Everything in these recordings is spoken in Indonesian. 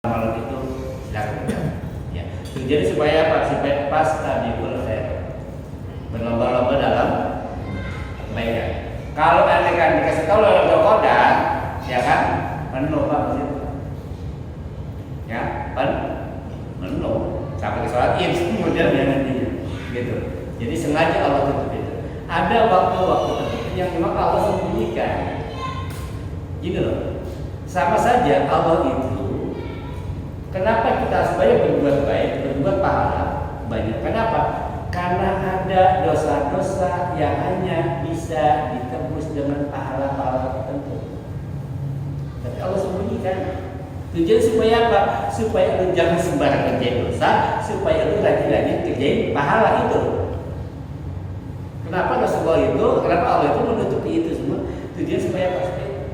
malam itu silakan ya. Jadi supaya apa? Supaya pas tadi berlomba-lomba dalam kebaikan. Kalau anda kan dikasih tahu dalam Al-Qur'an, ya kan, penuh Pak begitu. Ya, penuh sampai ke sholat Id kemudian ya nantinya, gitu. Jadi sengaja Allah tutup itu. Ada waktu-waktu tertentu yang memang Allah sembunyikan. Gini loh, sama saja Allah itu. Kenapa kita supaya berbuat baik, berbuat pahala banyak? Kenapa? Karena ada dosa-dosa yang hanya bisa ditebus dengan pahala-pahala tertentu. Tapi Allah sembunyikan. Tujuan supaya apa? Supaya lu jangan sembarang kerjain dosa, supaya lu rajin-rajin kerjain pahala itu. Kenapa Rasulullah itu? Kenapa Allah itu menutupi itu semua? Tujuan supaya pasti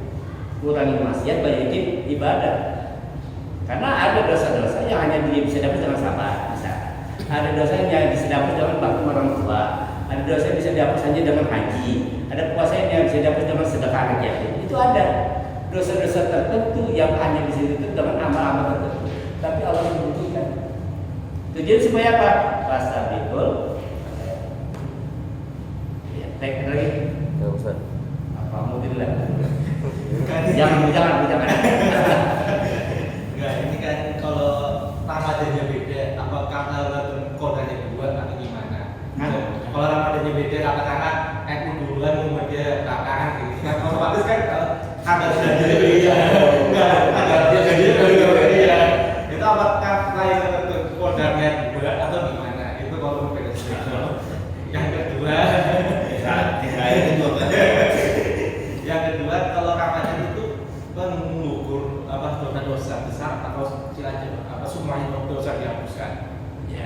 kurangi maksiat, banyakin ibadah. Karena ada dosa-dosa yang hanya dia bisa dapat dengan sabar, bisa. Ada dosa yang bisa dapat dengan bakti orang tua. Ada dosa yang bisa dapat hanya dengan haji. Ada puasa yang bisa dapat dengan sedekah yatim. Itu ada dosa-dosa tertentu yang hanya bisa ditutup dengan amal-amal tertentu. Tapi Allah membuktikan. Tujuan supaya apa? Fastabiqul. Ya, baik lagi. Ya Ustaz. Apa mau dilihat? Jangan. Enggak, ini kan kalau Ramadannya beda, apakah kodanya dua atau gimana? Kalau Ramadannya beda, katakanlah NU duluan, kemudian belakangan gitu. Kan otomatis kan tanggal gajinya beda. Enggak, tanggal gajinya beda. Itu apakah lain kodanya dua atau gimana? Itu kalau beda spesial. Yang kedua, yang kedua kalau Ramadan itu mengukur apa dosa besar atau kecil aja, apa semuanya dosa dihapuskan. Ya.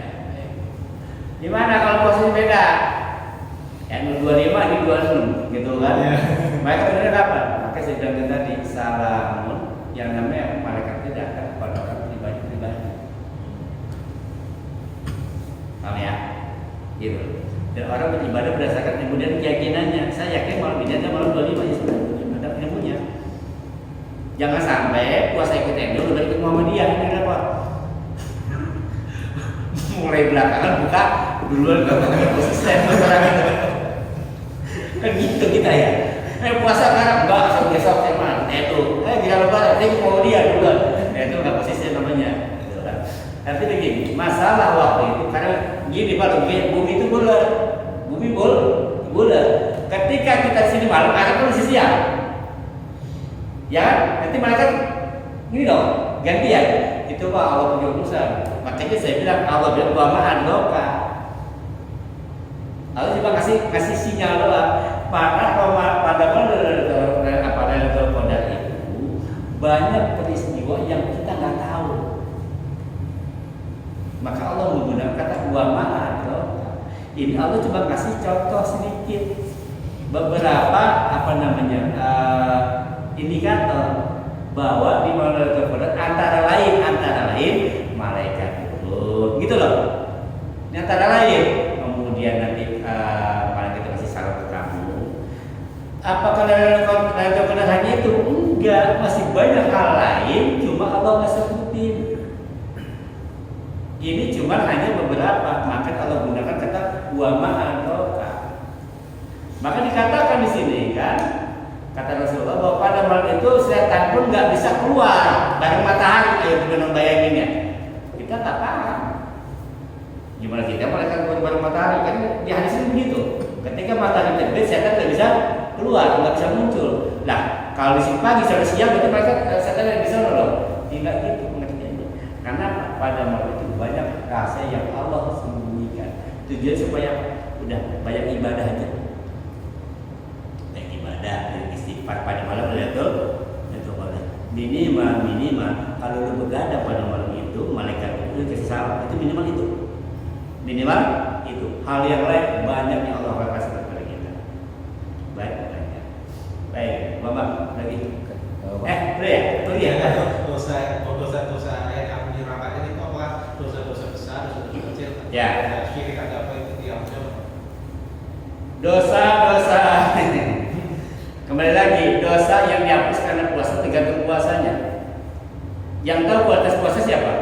Gimana kalau posisi beda? Yang 25 ini 26 gitu kan? Ya. Mereka benar kapan? Maka saya bilang tadi salamun yang namanya malaikat tidak akan kepada orang pribadi. Paham ya? Gitu. Dan orang beribadah berdasarkan kemudian keyakinannya. Saya yakin malam ini ada malam 25 ya sudah ada ilmunya. Jangan sampai puasa ikut NU udah ikut Muhammadiyah, ini apa? Mulai belakangan buka duluan ke konsisten orang itu. Kan gitu kita ya. Puasa sekarang enggak besok emang NU. Kita lupa nanti Muhammadiyah duluan. Itu enggak konsisten namanya. Gitu kan. Tapi begini, masalah waktu itu karena gini Pak, bumi itu bulat. Bumi bulat. Ketika kita sini malam, akan kondisi siang. Ya, nanti mereka ini dong, gantian. Itu Pak Allah punya urusan. Makanya saya bilang Allah bilang wa ma'an doka. Allah cuma kasih sinyal doang. Pada Qadar itu banyak peristiwa yang kita nggak tahu. Maka Allah menggunakan kata wa ma'an doka. Ini Allah cuma kasih contoh sedikit. Beberapa indikator bahwa di Malaikat Qadar antara lain malaikat turun gitu loh. Ini antara lain. Kemudian nanti malaikat kasih salam ke kamu. Apakah Malaikat Qadar hanya itu? Enggak, masih banyak hal lain cuma Allah nggak sebutin. Ini cuma hanya beberapa. Maka Allah gunakan kata wa ma'adoka. Maka dikatakan di sini kan kata Rasulullah bahwa pada malam itu setan pun nggak bisa keluar bareng matahari. Ayo kita bayanginnya. Kita tak paham. Gimana kita mereka keluar bareng matahari? Kan di hadis ini begitu. Ketika matahari terbit, setan nggak bisa keluar, nggak bisa muncul. Nah, kalau di sini pagi sampai siang berarti mereka setan nggak bisa loh. Tidak gitu pengertiannya. Karena pada malam itu banyak rahasia yang Allah sembunyikan. Tujuan supaya udah banyak ibadah aja. Istighfar pada malam itu minimal kalau lu begadang pada malam itu malaikat itu kasih salam itu minimal itu hal yang lain banyak yang Allah akan kasih kepada kita. Baik Bapak lagi Dosa yang kamu nyerahkan itu apakah dosa-dosa besar, dosa-dosa kecil? Ya. Syirik ada apa itu diambil? Dosa kembali lagi dosa yang dihapus karena puasa tergantung puasanya. Yang tahu batas puasa siapa?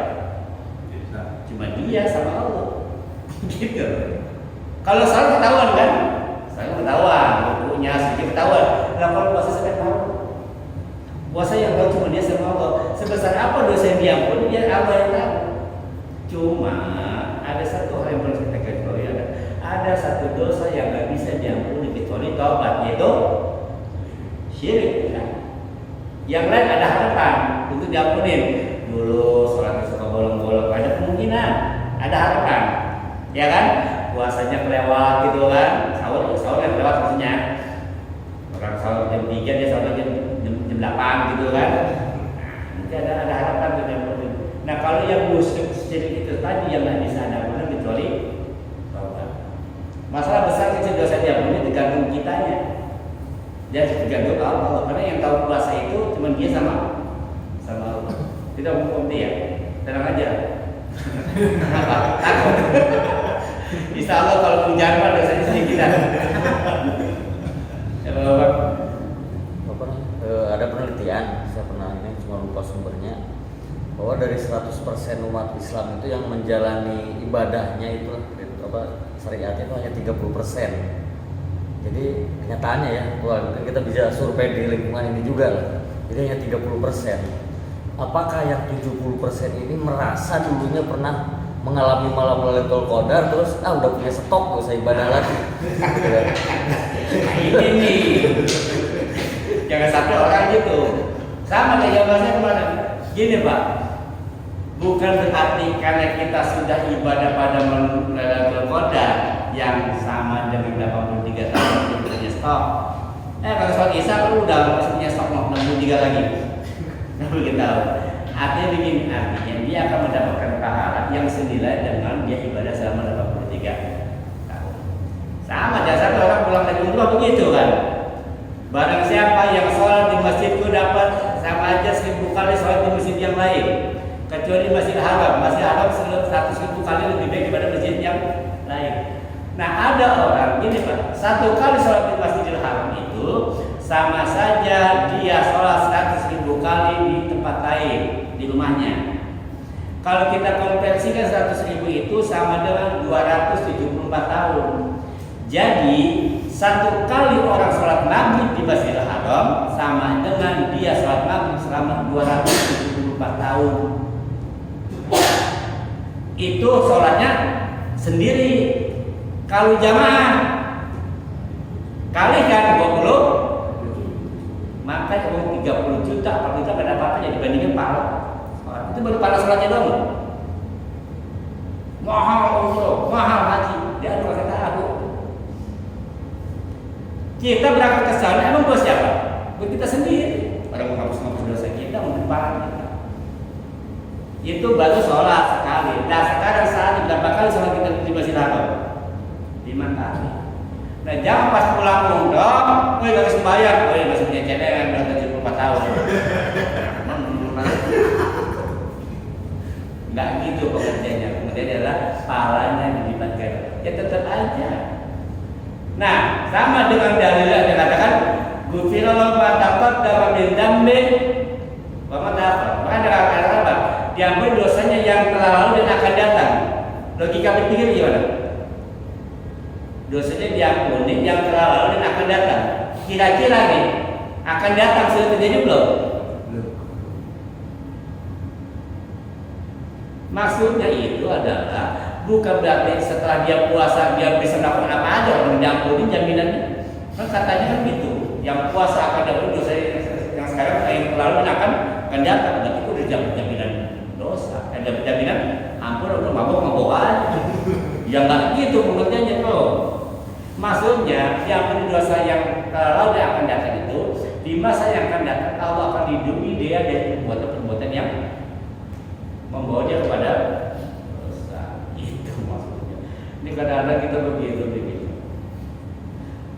Bisa. Cuma dia sama Allah. Gitu. Kalau salah ketahuan kan? Salah ketahuan, bukunya sedikit ketahuan. Nah, kalau puasa saya tahu. Puasa yang tahu cuma dia sama Allah. Sebesar apa dosa yang diampuni, dia Allah yang tahu. Cuma ada satu hal yang perlu kita ketahui, ada satu dosa yang nggak bisa diampuni kecuali taubat, yaitu syirik. Kan? Yang lain ada harapan untuk diampunin. Dulu sholat suka bolong-bolong, ada kemungkinan, ada harapan, ya kan? Puasanya kelewat gitu kan? Sahur yang kelewat maksudnya. Orang sahur jam 3 dia sahur jam 8 gitu kan? Nanti ada harapan untuk diampunin. Nah kalau yang musyrik syirik itu tadi yang nggak bisa diampuni kecuali taubat. Masalah besar kecil dosa diampuni tergantung kitanya. Dia tergantung Allah. Karena yang tahu puasa itu cuma dia sama Allah. Tidak hukum dia. Tenang aja. Takut. Insya Allah kalau hujan mah dosanya sedikit. Ya Bapak. Ada penelitian, saya pernah ini cuma lupa sumbernya, bahwa dari 100% umat Islam itu yang menjalani ibadahnya itu syariat itu hanya 30%. Jadi kenyataannya ya, mungkin kita bisa survei di lingkungan ini juga lah. Jadi hanya 30%. Apakah yang 70% ini merasa dulunya pernah mengalami malam Lailatul Qadar terus udah punya stok gak usah ibadah lagi. Ini nih. Jangan sampai orang gitu. Sama kayak jawabannya kemana? Gini Pak, bukan berarti karena kita sudah ibadah pada Lailatul Qadar yang sama dengan 83 tahun kita punya stok. Kalau sholat Isya kan udah punya stok 63 lagi. Nah begitu. Artinya begini, artinya dia akan mendapatkan pahala yang senilai dengan dia ibadah selama 83 tahun. Sama, jangan sampai orang pulang dari umrah begitu kan. Barang siapa yang sholat di masjidku dapat sama aja 1000 kali sholat di masjid yang lain, kecuali Masjid Haram. Masjid Haram 100.000 kali lebih baik daripada masjid yang lain. Nah ada orang gini Pak, 1 kali sholat di Masjidil Haram itu sama saja dia sholat 100.000 kali di tempat lain di rumahnya. Kalau kita konversikan 100.000 itu sama dengan 274 tahun. Jadi 1 kali orang sholat maghrib di Masjidil Haram sama dengan dia sholat maghrib selama 274 tahun. Itu sholatnya sendiri. Kalau jamaah kalikan 20, maka uang 30 juta, 40 juta gak ada apa-apanya dibandingkan pahala. Itu baru pahala sholatnya dong. Mahal umroh, mahal haji, dia ada kata aku. Kita berangkat ke sana emang buat siapa? Buat kita sendiri. Orang menghapus dosa kita, untuk pahala kita. Itu baru sholat sekali. Nah sekarang saat berapa kali sholat kita di Masjid Haram? 5 kali. Nah jangan pas pulang umroh, gak harus bayar, masih punya celengan udah 74 tahun. Nggak gitu pengertiannya. Pengertiannya adalah pahalanya dilibatkan. Ya tetap aja. Nah sama dengan dalil yang dikatakan Gufira ma taqaddama min dzambi wa ma ta'akhkhar. Maka ada kata apa? Diampuni dosanya yang telah lalu dan akan datang. Logika berpikir gimana? Dosanya diampuni yang telah lalu dan akan datang. Kira-kira nih akan datang sudah terjadi belum? Maksudnya itu adalah bukan berarti setelah dia puasa dia bisa melakukan apa aja orang diampuni jaminannya. Kan katanya kan gitu. Yang puasa akan diampuni dosa yang sekarang yang lalu akan datang. Berarti itu udah jaminan dosa. Ada jaminan ampun udah mabok aja. Ya nggak gitu pengertiannya tuh. Maksudnya diampuni dosa yang lalu yang akan datang itu di masa yang akan datang Allah akan lindungi dia dari perbuatan-perbuatan yang membawa dia kepada dosa. Itu maksudnya. Ini kadang-kadang kita begitu.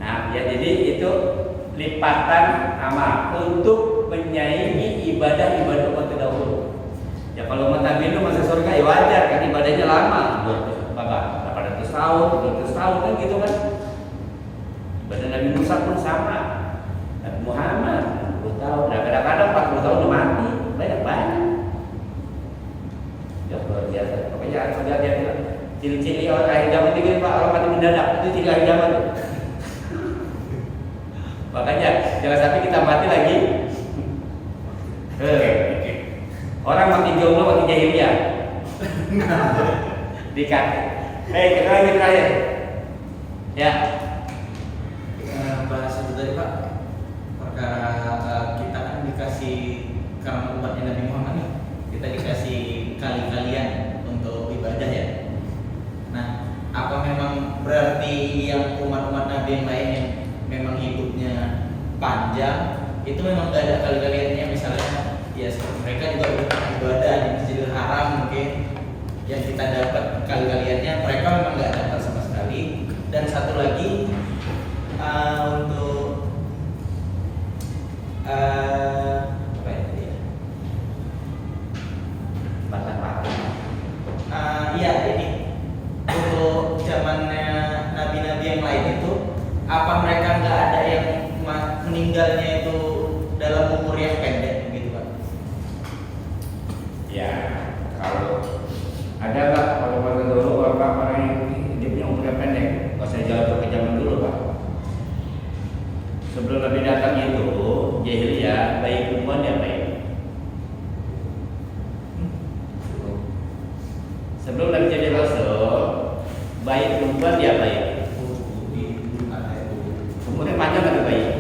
Nah, ya jadi itu lipatan amal untuk menyaingi ibadah-ibadah umat terdahulu. Ya kalau umat Nabi itu masuk surga ya wajar kan ibadahnya lama, 800 tahun, 200 tahun kan gitu kan. Ibadah Nabi Musa pun sama. Nabi Muhammad 60 tahun, kadang-kadang 40 tahun udah mati, banyak. ya sudah dia ciri-ciri orang akhir zaman itu Pak, orang mati mendadak itu ciri akhir zaman tuh. Makanya jangan sampai kita mati lagi. Orang mati jomblo mati jahiliyah. Dikat. Kita lagi terakhir. Ya. Bahas itu tadi Pak, perkara kita kan dikasih karena umatnya Nabi Muhammad nih, kita dikasih kali-kalian untuk ibadah ya. Nah, apa memang berarti yang umat-umat Nabi yang lain yang memang hidupnya panjang itu memang gak ada kali-kaliannya, misalnya ya mereka juga beribadah di Masjidil Haram mungkin yang kita dapat kali-kaliannya mereka memang gak dapat sama sekali. Dan satu lagi untuk apa ya tadi ya? Iya ini untuk zamannya nabi-nabi yang lain itu apa mereka nggak ada yang meninggalnya itu dalam umur yang pendek gitu Pak? Ya, kalau ada nggak kalau pada dulu orang yang hidupnya umurnya pendek, kalau saya jauh ke zaman dulu Pak. Sebelum Nabi datang itu jahiliyah bayi perempuan dia baik. Sebelum Nabi jadi Rasul, bayi perempuan dia baik. Umurnya panjang tapi baik.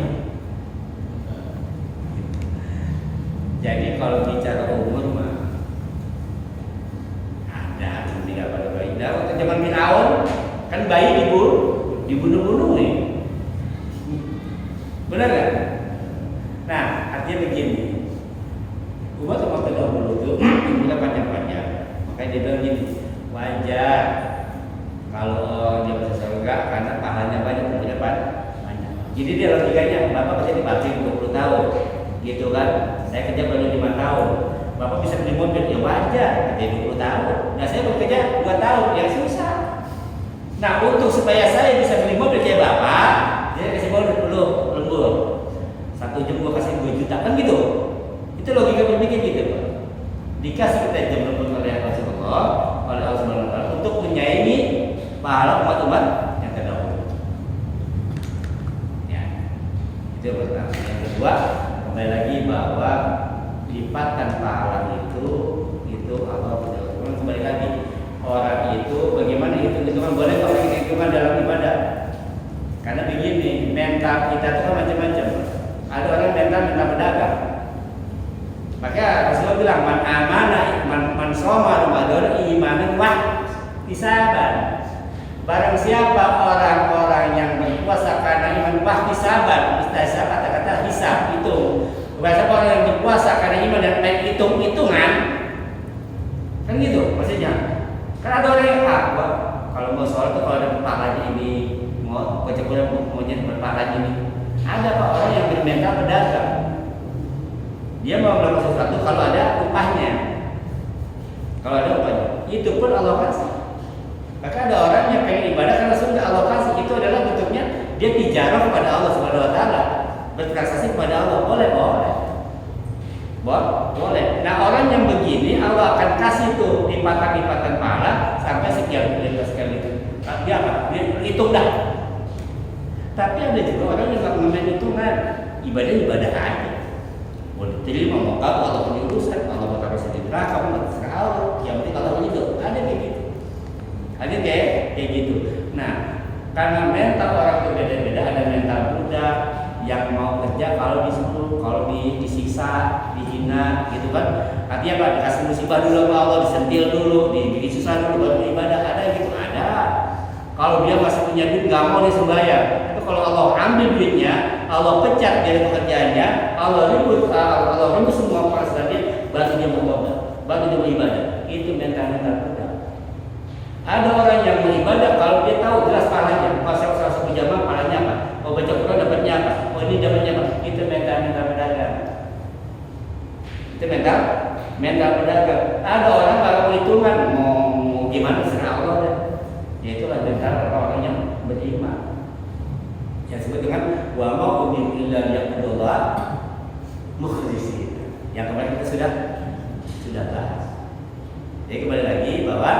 Jadi kalau bicara umur mah ada tidak pada bayi. Nah, waktu zaman Firaun kan bayi dibunuh-bunuh nih. Benar nggak? Nah, artinya begini. Umat terdahulu itu umurnya panjang-panjang. Makanya dia bilang gini, wajar kalau dia masuk surga karena pahalanya banyak, umurnya banyak. Jadi dia logikanya, Bapak bisa dibagi 20 tahun, gitu kan? Saya kerja baru 5 tahun. Bapak bisa beli mobil, ya wajar, kerja 20 tahun. Nah saya bekerja 2 tahun, ya susah. Nah untuk supaya saya bisa beli mobil kayak Bapak, dia kasih bonus dulu, lembur. 1 jam gua kasih 2 juta, kan gitu. Itu logika berpikir gitu Pak. Dikasih kita jam lembur oleh Rasulullah, oleh Allah Subhanahu wa Ta'ala untuk menyaingi pahala umat-umat yang terdahulu. Ya, itu yang pertama. Yang kedua, kembali lagi bahwa lipatan pahala itu Allah berjauh. Kembali lagi orang itu bagaimana hitung-hitungan, boleh kalau hitung-hitungan dalam ibadah. Karena begini, mental kita itu kan macam-macam. Ada orang mental pedagang. Maka Rasulullah bilang man shoma Ramadan imanan wah hisaban. Barang siapa orang-orang yang berpuasa karena iman wah hisaban, hisab kata-kata hisab itu. Barang siapa orang yang berpuasa karena iman dan baik hitung-hitungan, kan gitu maksudnya. Kan ada orang yang kalau mau sholat tuh kalau ada pahalanya ini, mau baca Quran mau jadi berpahalanya ini. Ada Pak orang yang bermental pedagang. Dia mau melakukan sesuatu kalau ada upahnya. Kalau ada upahnya, itu pun Allah kasih. Maka ada orang yang pengen ibadah karena sudah Allah kasih. Itu adalah bentuknya dia tijarah kepada Allah Subhanahu wa Ta'ala, bertransaksi kepada Allah. Boleh. Nah orang yang begini Allah akan kasih tuh lipatan pahala sampai sekian itu. Dia apa? Dia hitung dah. Tapi ada juga orang yang nggak mengambil hitungan, ibadah aja. Boleh terima mau kau Allah punya urusan, Allah mau taruh di neraka, kamu nggak terserah Allah. Yang penting Allah itu ada kayak gitu. Ada kayak gitu. Nah, karena mental orang berbeda-beda, ada mental budak yang mau kerja kalau disuruh, kalau disiksa, dihina, gitu kan? Artinya apa? Dikasih musibah dulu sama Allah, disentil dulu, dibikin susah dulu baru ibadah. Ada gitu, ada. Kalau dia masih punya duit, nggak mau dia sembahyang. Tapi kalau Allah ambil duitnya, Allah pecat dari pekerjaannya, Allah rebut semua perasaan dia, baru dia bertobat, baru dia beribadah. Itu mental budak. Ada orang yang beribadah kalau dia tahu jelas pahalanya. Kalau saya salah satu jamaah pahalanya apa? Mau baca Quran dapatnya apa? Oh ini dapatnya apa? Itu mental pedagang. Itu mental pedagang. Ada orang kalau perhitungan mau gimana serah Allah deh. Yaitu mental orang yang beriman. Yang disebut dengan wa ma umiru illa liya'budullah mukhlishin. Yang kemarin kita sudah bahas. Jadi kembali lagi bahwa bahwa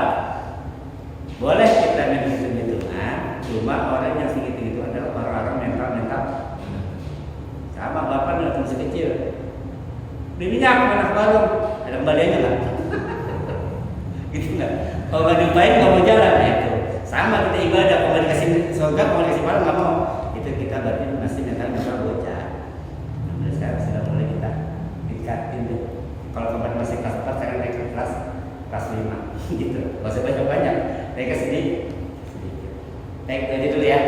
boleh kita hitung-hitungan, cuma orang yang segitu itu adalah orang-orang mental sama bapak nih waktu masih kecil. Beli minyak anak baru, ada kembaliannya lah. Gitu nggak? Kalau nggak diupain nggak mau jalan ya itu. Sama kita ibadah, kalau nggak dikasih surga, kalau nggak dikasih pahala nggak mau. Itu kita berarti masih mental bocah. Nah, sekarang sudah mulai kita tingkatin deh. Kalau kemarin masih kelas 4, sekarang naik ke kelas 5 gitu. Gak usah banyak-banyak, naik ke sedikit. Naik tadi dulu ya.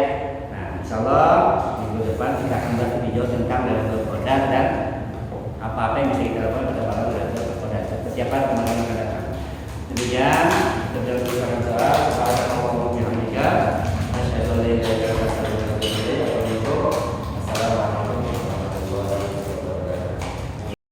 Nah, insyaallah minggu depan kita akan bahas lebih jauh tentang Lailatul Qadar dan apa-apa yang bisa kita lakukan pada malam Lailatul Qadar. Persiapan kemarin akan datang. Demikian